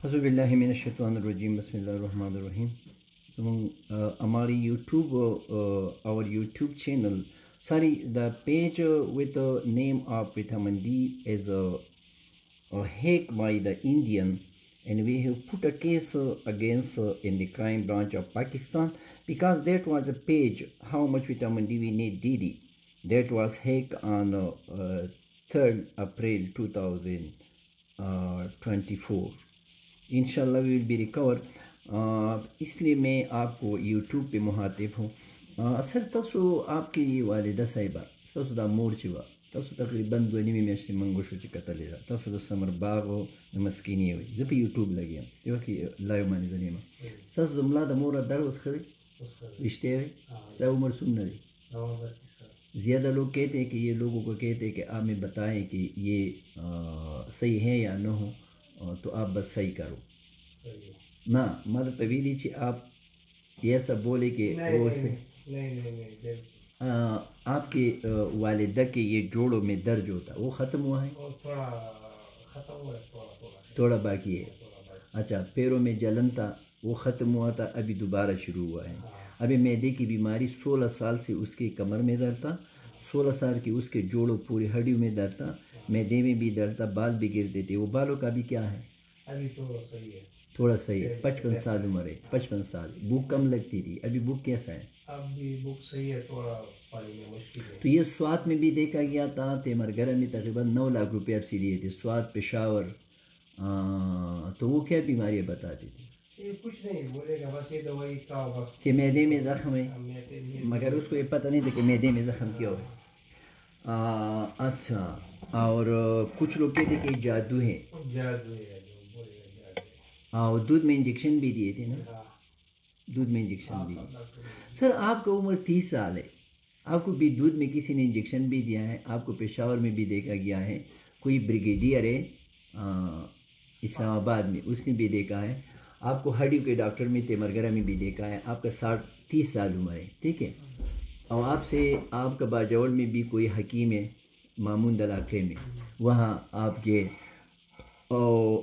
اعوذ باللہ من الشیطان الرجیم بسم اللہ الرحمن الرحیم. ہماری YouTube our YouTube channel, sorry, the page with the name of Vitamin D is hacked by the Indian, and we have put a case against in the crime branch of Pakistan, because that was a page how much vitamin D we need daily. That was hacked on 3rd April 2024. انشاءاللہ وی will be recover. اس لیے میں آپ کو YouTube پہ مخاطب ہوں. سر تاسو آپ کی والدہ صاحبہ تاسو دا مور چې وه تاسو تقریبا 2 نیمې میاشتې موږ وشو چې کتلې ده تاسو د سمر باغ او د مسکینې وئ. زه په یوټیوب لګیا یم دې وخت کې لایو باندې زه نه یم. ستاسو د ملا د مور درد اوس ښه دی؟ رښتیا وی؟ ستا عمر څومره دی؟ زیادہ لوگ کہتے ہیں کہ یہ لوگوں کو کہتے ہیں کہ آپ میں بتائیں کہ یہ صحیح ہے یا نہ ہو، تو آپ بس صحیح کرو. نہ مدد طویلی چی آپ یہ سب بولے کہ وہ سے آپ کے والدہ کے یہ جوڑوں میں درد ہوتا وہ ختم ہوا ہے؟ تھوڑا باقی ہے. اچھا، پیروں میں جلن تھا وہ ختم ہوا تھا، ابھی دوبارہ شروع ہوا ہے. ابھی معدے کی بیماری 16 سال سے اس کی کمر میں درد تھا، 16 سال کی اس کے جوڑوں پوری ہڈیوں میں درد تھا، معدے میں بھی درد تھا، بال بھی گرتے تھے. وہ بالوں کا بھی کیا ہے؟ ابھی تو صحیح ہے، تھوڑا صحیح ہے. 55 سال عمر ہے، 55 سال. بھوک کم لگتی تھی، ابھی بھوک کیسا ہے؟ اب بھی بک صحیح ہے، تھوڑا پانی میں مشکل ہے. تو یہ سوات میں بھی دیکھا گیا تھا، تیمرگرہ میں تقریباً 9 لاکھ روپے آپ سے لیے تھے. سوات، پشاور، تو وہ کیا بیماریاں بتاتی تھی؟ یہ کچھ نہیں بولے گا، بس یہ دوائی کا وقت کہ معدے میں زخم ہے، مگر اس کو یہ پتہ نہیں تھا کہ معدے میں زخم کیا ہو. اچھا، اور کچھ لوگ کہتے کہ جادو ہے. جادو ہے، بولے گا جادو. اور دودھ میں انجیکشن بھی دیے تھے نا؟ دودھ میں انجیکشن دی. سر آپ کا عمر 30 سال ہے، آپ کو بھی دودھ میں کسی نے انجیکشن بھی دیا ہے. آپ کو پشاور میں بھی دیکھا گیا ہے، کوئی بریگیڈیئر ہے اسلام آباد میں، اس نے بھی دیکھا ہے. آپ کو ہڈیوں کے ڈاکٹر میں تیمرگرہ میں بھی دیکھا ہے. آپ کا 30 سال عمر ہے، ٹھیک ہے. اور آپ کا باجوڑ میں بھی کوئی حکیم ہے ماموند علاقے میں، وہاں آپ کے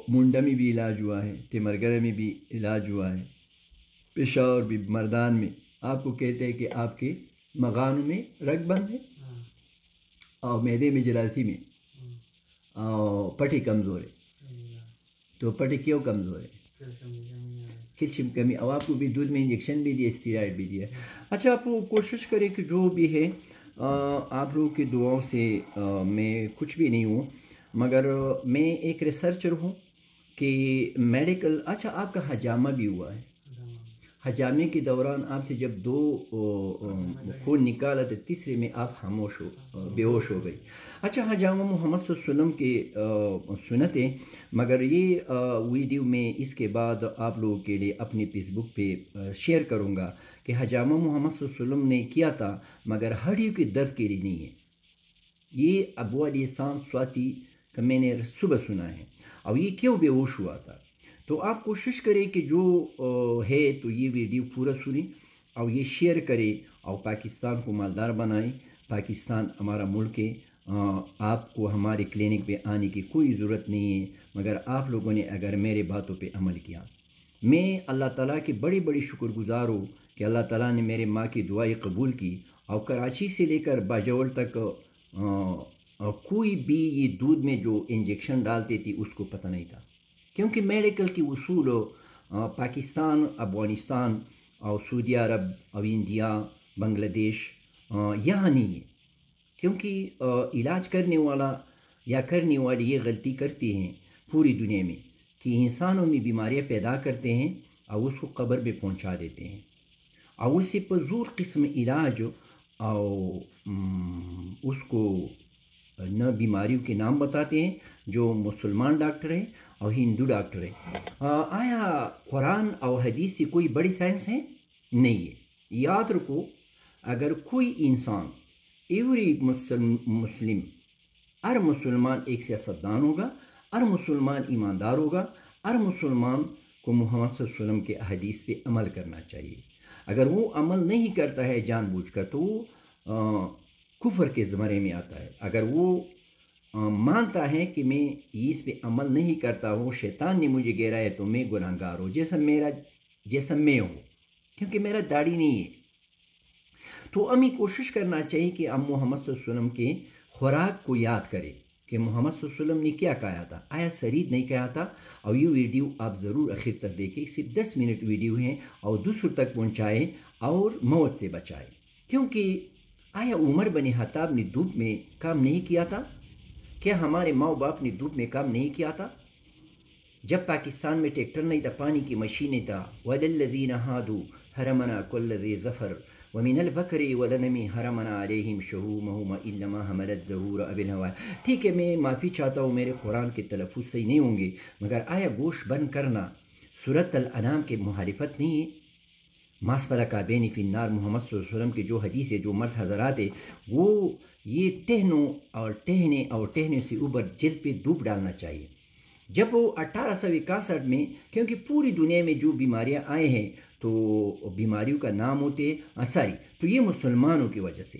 منڈا میں بھی علاج ہوا ہے، تیمرگرہ میں بھی علاج ہوا ہے، پشاور بھی، مردان میں. آپ کو کہتے ہیں کہ آپ کے مغانوں میں رگ بند ہے، اور معدے میں جراثیم ہے، اور پٹھی کمزور ہے. تو پٹھی کیوں کمزور ہے؟ کیلشیم کمی. اور آپ کو بھی دودھ میں انجیکشن بھی دیا، اسٹیرائڈ بھی دیا. اچھا، آپ وہ کوشش کریں کہ جو بھی ہے آپ لوگوں کی دعاؤں سے میں کچھ بھی نہیں ہوں، مگر میں ایک ریسرچر ہوں کہ میڈیکل. اچھا، آپ کا حجامہ بھی ہوا ہے. حجامے کے دوران آپ سے جب 2 خون نکالا تو تیسرے میں آپ بے ہوش ہو گئی. اچھا، حجامہ محمد صلی اللہ علیہ وسلم کے سنتیں، مگر یہ ویڈیو میں اس کے بعد آپ لوگوں کے لیے اپنے فیس بک پہ شیئر کروں گا کہ حجامہ محمد صلی اللہ علیہ وسلم نے کیا تھا، مگر ہڈیوں کے درد کے لیے نہیں ہے. یہ ابو علی سان سواتی کا میں نے صبح سنا ہے. اور یہ کیوں بے ہوش ہوا تھا؟ تو آپ کوشش کریں کہ جو ہے تو یہ ویڈیو پورا سنیں اور یہ شیئر کریں اور پاکستان کو مالدار بنائیں. پاکستان ہمارا ملک ہے. آپ کو ہمارے کلینک پہ آنے کی کوئی ضرورت نہیں ہے، مگر آپ لوگوں نے اگر میرے باتوں پہ عمل کیا. میں اللہ تعالیٰ کے بڑی بڑی شکر گزار ہوں کہ اللہ تعالیٰ نے میرے ماں کی دعائیں قبول کی، اور کراچی سے لے کر باجوڑ تک کوئی بھی یہ دودھ میں جو انجیکشن ڈالتے تھی اس کو پتہ نہیں تھا، کیونکہ میڈیکل کی اصول پاکستان، افغانستان اور سعودی عرب اور انڈیا، بنگلہ دیش یہاں نہیں ہے. کیونکہ علاج کرنے والا یا کرنے والی یہ غلطی کرتے ہیں پوری دنیا میں کہ انسانوں میں بیماریاں پیدا کرتے ہیں اور اس کو قبر پہ پہنچا دیتے ہیں، اور اس سے فضول قسم علاج اور اس کو نہ بیماریوں کے نام بتاتے ہیں جو مسلمان ڈاکٹر ہیں اور ہندو ڈاکٹر ہیں. آیا قرآن اور حدیث سے کوئی بڑی سائنس ہے؟ نہیں ہے. یاد رکھو، اگر کوئی انسان، ایوری مسلم، ہر مسلمان ایک سیاستدان ہوگا، ہر مسلمان ایماندار ہوگا، ہر مسلمان کو محمد صلی اللہ علیہ وسلم کے احادیث پہ عمل کرنا چاہیے. اگر وہ عمل نہیں کرتا ہے جان بوجھ کر تو وہ کفر کے زمرے میں آتا ہے. اگر وہ مانتا ہے کہ میں اس پہ عمل نہیں کرتا ہوں، شیطان نے مجھے گھیرا ہے تو میں گناہگار ہوں جیسا میں ہوں، کیونکہ میرا داڑھی نہیں ہے۔ تو ہمیں کوشش کرنا چاہیے کہ ہم محمد صلی اللہ علیہ وسلم کے خوراک کو یاد کریں کہ محمد صلی اللہ علیہ وسلم نے کیا کہا تھا، آیا شرید نہیں کہا تھا۔ اور یہ ویڈیو آپ ضرور آخر تک دیکھیں، صرف 10 منٹ ویڈیو ہیں، اور دوسروں تک پہنچائیں اور موت سے بچائیں، کیونکہ آیا عمر بن خطاب نے دھوپ میں کام نہیں کیا تھا؟ کیا ہمارے ماں باپ نے دھوپ میں کام نہیں کیا تھا؟ جب پاکستان میں ٹریکٹر نہیں تھا، پانی کی مشینیں تھا، وَلِلَّذِينَ هَادُوا حَرَمْنَا كُلَّ ذِي ظَفَرٍ وَمِنَ الْبَقَرِ وَالْغَنَمِ حَرَمْنَا عَلَيْهِمْ شُحُومَهُمَا إِلَّا مَا حَمَلَتْ ظُهُورُ أَوِ الْهَوَايَا۔ ٹھیک ہے، میں معافی چاہتا ہوں، میرے قرآن کے تلفظ صحیح نہیں ہوں گے، مگر آیا گوشت بند کرنا سورۃ الانعام کے محارفت نہیں ہے؟ ماسفل کعبین فی النار، محمد صلی اللہ علیہ وسلم کی جو حدیث ہے، جو مرد حضرات ہے، وہ یہ ٹہنوں اور ٹہنے سے اوپر جلد پہ دھوپ ڈالنا چاہیے۔ جب وہ 1861 میں، کیونکہ پوری دنیا میں جو بیماریاں آئے ہیں تو بیماریوں کا نام ہوتے ہیں تو یہ مسلمانوں کی وجہ سے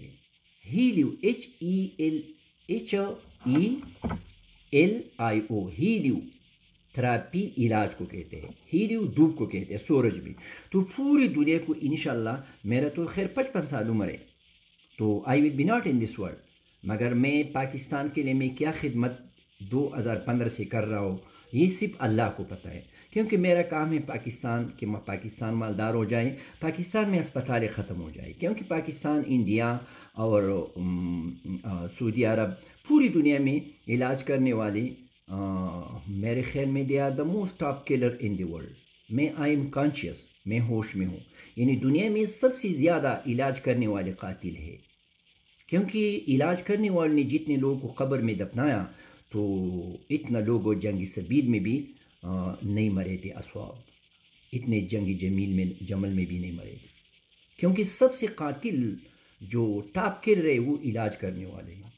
ہیلیو HELIO ہیلیو تھراپی علاج کو کہتے ہیں، ہیلیو دھوپ کو کہتے ہیں، سورج بھی۔ تو پوری دنیا کو انشاءاللہ، میرا تو خیر 55 سال عمر ہے، تو I will be not in this world, مگر میں پاکستان کے لیے میں کیا خدمت 2015 سے کر رہا ہوں، یہ صرف اللہ کو پتہ ہے، کیونکہ میرا کام ہے پاکستان مالدار ہو جائے، پاکستان میں اسپتالیں ختم ہو جائے، کیونکہ پاکستان، انڈیا اور سعودی عرب، پوری دنیا میں علاج کرنے والے میرے خیال میں they are the most top colour in the world. میں آئی ایم کانشیس، میں ہوش میں ہوں، یعنی دنیا میں سب سے زیادہ علاج کرنے والے قاتل ہے، کیونکہ علاج کرنے والے نے جتنے لوگوں کو قبر میں دفنایا تو اتنا لوگ جنگی سبیل میں بھی نہیں مرے تھے، اسواب اتنے جنگی جمل میں بھی نہیں مرے تھے، کیونکہ سب سے قاتل جو ٹاپ کر رہے وہ علاج کرنے والے ہیں،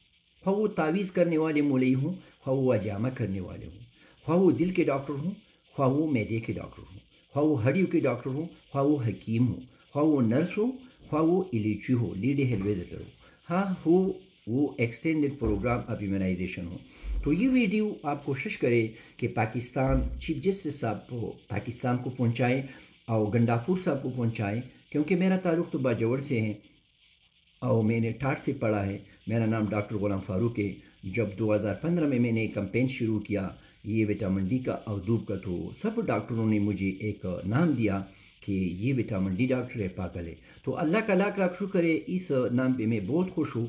خواہ وہ تعویذ کرنے والے مولئی ہوں، خواہ وہ حجامہ کرنے والے ہوں، خواہ وہ دل کے ڈاکٹر ہوں، خواہ وہ معدے کے ڈاکٹر ہوں، خواہ وہ ہڈیوں کے ڈاکٹر ہوں، خواہ وہ حکیم ہوں، خواہ وہ نرس ہو، خواہ وہ الیچی ہو، لیڈی ہیلتھ وزٹر ہو، ہاں ہو وہ ایکسٹینڈڈ پروگرام آف امیونائزیشن ہو۔ تو یہ ویڈیو آپ کوشش کریں کہ پاکستان چیف جسٹس صاحب کو پاکستان کو پہنچائے اور گنڈافور صاحب کو پہنچائے، کیونکہ میرا تعلق تو باجوڑ سے ہے اور میں نے ٹاٹ سے پڑھا ہے۔ میرا نام ڈاکٹر غلام فاروق ہے۔ جب 2015 میں نے کمپین شروع کیا یہ وٹامن ڈی کا اور دھوپ کا، تو سب ڈاکٹروں نے مجھے ایک نام دیا کہ یہ وٹامن ڈی ڈاکٹر ہے، پاگل ہے۔ تو اللہ کا لاکھ لاکھ شکر ہے، اس نام پہ میں بہت خوش ہوں،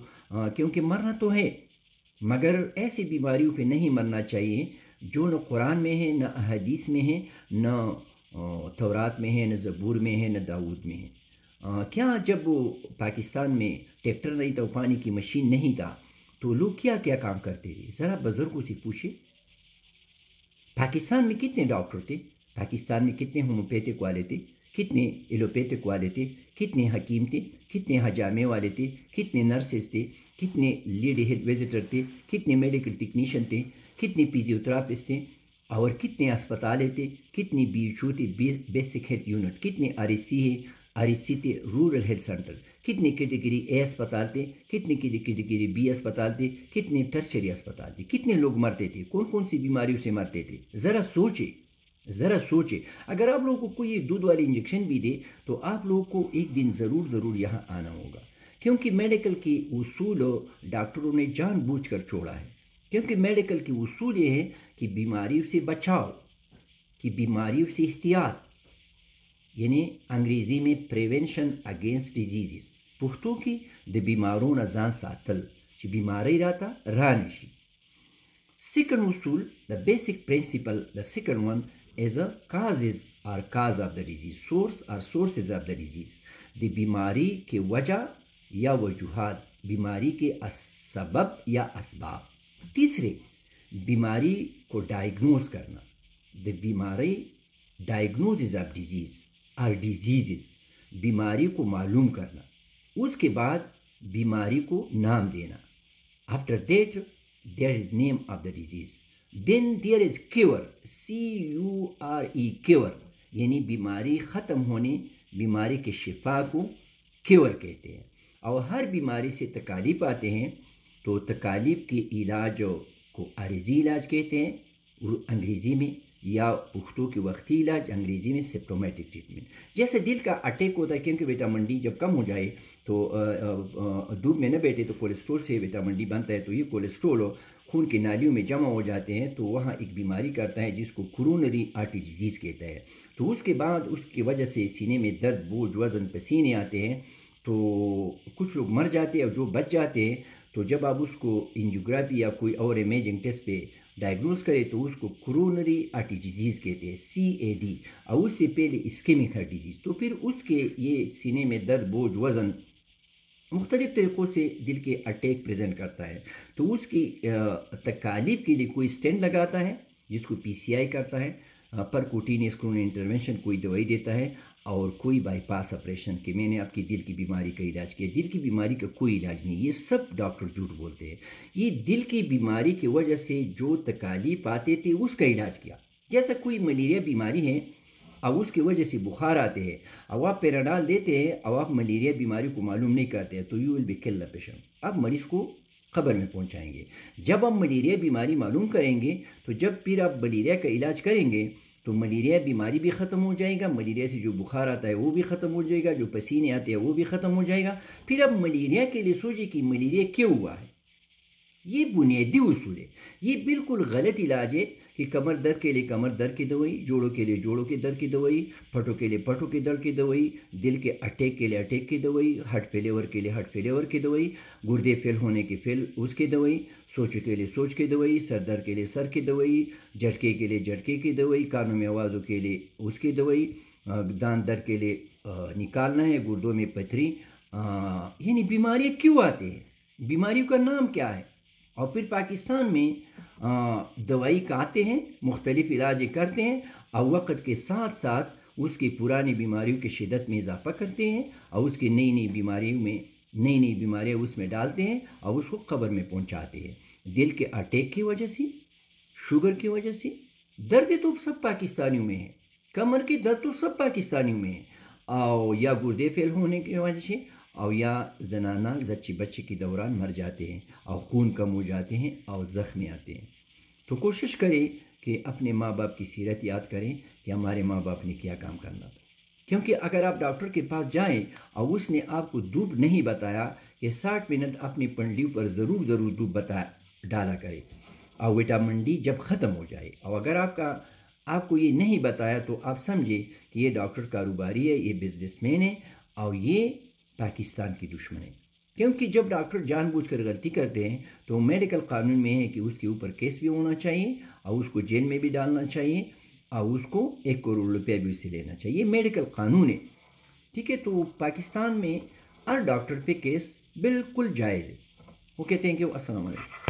کیونکہ مرنا تو ہے مگر ایسی بیماریوں پہ نہیں مرنا چاہیے جو نہ قرآن میں ہے، نہ احادیث میں ہے، نہ تورات میں ہے، نہ زبور میں ہے، نہ داود میں ہے۔ کیا جب پاکستان میں ٹریکٹر نہیں تھا، پانی کی مشین نہیں تھا، تو لوگ کیا کیا کام کرتے تھے؟ ذرا بزرگوں سے پوچھے۔ پاکستان میں کتنے ڈاکٹر تھے؟ پاکستان میں کتنے ہومیوپیتھک والے تھے؟ کتنے ایلوپیتھک والے تھے؟ کتنے حکیم تھے؟ کتنے حجامے والے تھے؟ کتنے نرسز تھے؟ کتنے لیڈی ہیلتھ وزٹر تھے؟ کتنے میڈیکل ٹیکنیشین تھے؟ کتنے فزیوتھراپسٹ تھے؟ اور کتنے اسپتالیں تھے؟ کتنے BHO تھے، بیسک ہیلتھ یونٹ؟ کتنے REC ہے، REC تھے، رورل ہیلتھ سینٹر؟ کتنے کیٹیگری اے اسپتال تھے؟ کتنے کیٹیگری B اسپتال تھے؟ کتنے ٹرشری اسپتال تھے؟ کتنے لوگ مرتے تھے؟ کون کون سی بیماریوں سے مرتے تھے؟ ذرا سوچے۔ اگر آپ لوگوں کو کوئی دودھ والی انجیکشن بھی دے تو آپ لوگوں کو ایک دن ضرور یہاں آنا ہوگا، کیونکہ میڈیکل کی اصول ڈاکٹروں نے جان بوجھ کر چھوڑا ہے، کیونکہ میڈیکل کی اصول یہ ہے کہ بیماریوں سے بچاؤ، کہ بیماریوں سے احتیاط، یعنی انگریزی میں پریونشن اگینسٹ ڈیزیزز، پختوں کی د بیماروں نہ زان ساتل چې بیماری راتا رانشي۔ Second usul, the basic principle, the second one is a causes or cause of the disease, source or sources of the disease. دی بیماری کے وجہ یا وجوہات، بیماری کے سبب یا اسباب۔ تیسرے، بیماری کو ڈائگنوز کرنا، دی بیماری ڈائگنوزز آف ڈیزیز اور ڈیزیزز، بیماری کو معلوم کرنا، اس کے بعد بیماری کو نام دینا۔ After that there is name of the disease, then there is cure, CURE cure، یعنی بیماری ختم ہونے، بیماری کے شفا کو کیور کہتے ہیں۔ اور ہر بیماری سے تکالیف آتے ہیں تو تکالیف کے علاج کو عارضی علاج کہتے ہیں انگریزی میں، یا پختو کے وقتی علاج انگریزی میں سمپٹومیٹک ٹریٹمنٹ. جیسے دل کا اٹیک ہوتا ہے، کیونکہ وٹامن ڈی جب کم ہو جائے تو دودھ میں نہ بیٹھے تو کولیسٹرول سے وٹامن ڈی بنتا ہے، تو یہ کولیسٹرول خون کی نالیوں میں جمع ہو جاتے ہیں، تو وہاں ایک بیماری کرتا ہے جس کو کرونری آرٹری ڈیزیز کہتا ہے. تو اس کے بعد اس کی وجہ سے سینے میں درد، بوجھ، وزن، پسینے آتے ہیں، تو کچھ لوگ مر جاتے ہیں اور جو بچ جاتے ہیں تو جب آپ اس کو انجیوگرافی یا کوئی اور امیجنگ ٹیسٹ پہ ڈائگنوز کرے تو اس کو کرونری آرٹری ڈیزیز کہتے ہیں، CAD، اور اس سے پہلے اسکیمک ہارٹ ڈیزیز. تو پھر اس کے یہ سینے میں درد، بوجھ، وزن مختلف طریقوں سے دل کے اٹیک پریزنٹ کرتا ہے. تو اس کی تکالیف کے لیے کوئی اسٹینٹ لگاتا ہے جس کو PCI کرتا ہے، پرکوٹینیس کورونری انٹرونشن کوئی دوائی دیتا ہے، اور کوئی بائی پاس آپریشن کہ میں نے آپ کی دل کی بیماری کا علاج کیا. دل کی بیماری کا کوئی علاج نہیں، یہ سب ڈاکٹر جھوٹ بولتے ہیں. یہ دل کی بیماری کی وجہ سے جو تکالیف آتے تھے اس کا علاج کیا. جیسا کوئی ملیریا بیماری ہے اور اس کی وجہ سے بخار آتے ہیں اور آپ پیراڈال دیتے ہیں اور آپ ملیریا بیماری کو معلوم نہیں کرتے ہیں، تو یو ول بی کل دا پیشنٹ. آپ مریض کو قبر میں پہنچائیں گے. جب آپ ملیریا بیماری معلوم کریں گے تو جب پھر آپ ملیریا کا علاج کریں گے تو ملیریا بیماری بھی ختم ہو جائے گا، ملیریا سے جو بخار آتا ہے وہ بھی ختم ہو جائے گا، جو پسینے آتے ہیں وہ بھی ختم ہو جائے گا. پھر آپ ملیریا کے لیے سوچیں کہ ملیریا کیوں ہوا ہے. یہ بنیادی اصول ہے. یہ بالکل غلط علاج ہے کہ کمر درد کے لیے کمر درد کی دوائی، جوڑوں کے لیے جوڑوں کے درد کی دوائی، پھٹوں کے لیے پھٹوں کے درد کی دوائی، دل کے اٹیک کے لیے اٹیک کی دوائی، ہارٹ فیلیور کے لیے ہارٹ فیلیور کی دوائی، گردے فیل ہونے کے فیل اس کی دوائی، سوچ کے لیے سوچ کی دوائی، سر درد کے لیے سر کی دوائی، جھٹکے کے لیے جھٹکے کی دوائی، کانوں میں آوازوں کے لیے اس کی دوائی، دانت درد کے لیے نکالنا ہے، گردوں میں پتھری. یعنی بیماریاں کیوں آتی ہیں، بیماریوں کا نام کیا ہے. اور پھر پاکستان میں دوائی کھاتے ہیں، مختلف علاج کرتے ہیں اور وقت کے ساتھ ساتھ اس کی پرانی بیماریوں کی شدت میں اضافہ کرتے ہیں اور اس کی نئی بیماریاں اس میں ڈالتے ہیں اور اس کو قبر میں پہنچاتے ہیں. دل کے اٹیک کی وجہ سے، شوگر کی وجہ سے، درد تو سب پاکستانیوں میں ہے، کمر کے درد تو سب پاکستانیوں میں ہے، اور یا گردے فیل ہونے کی وجہ سے، اور یا زنانہ زچی بچے کے دوران مر جاتے ہیں اور خون کم ہو جاتے ہیں اور زخمی آتے ہیں. تو کوشش کریں کہ اپنے ماں باپ کی سیرت یاد کریں کہ ہمارے ماں باپ نے کیا کام کرنا تھا. کیونکہ اگر آپ ڈاکٹر کے پاس جائیں اور اس نے آپ کو دودھ نہیں بتایا کہ 60 منٹ اپنی پنڈلیوں پر ضرور دودھ ڈالا کرے، اور وٹامن ڈی جب ختم ہو جائے، اور اگر آپ کو یہ نہیں بتایا تو آپ سمجھے کہ یہ ڈاکٹر کاروباری ہے، یہ بزنس مین ہے اور یہ پاکستان کی دشمن ہے. کیونکہ جب ڈاکٹر جان بوجھ کر غلطی کرتے ہیں تو میڈیکل قانون میں ہے کہ اس کے اوپر کیس بھی ہونا چاہیے اور اس کو جیل میں بھی ڈالنا چاہیے اور اس کو 1 کروڑ روپے بھی اس سے لینا چاہیے. یہ میڈیکل قانون ہے، ٹھیک ہے. تو پاکستان میں ہر ڈاکٹر پہ کیس بالکل جائز ہے. اوکے، تھینک یو، السلام علیکم.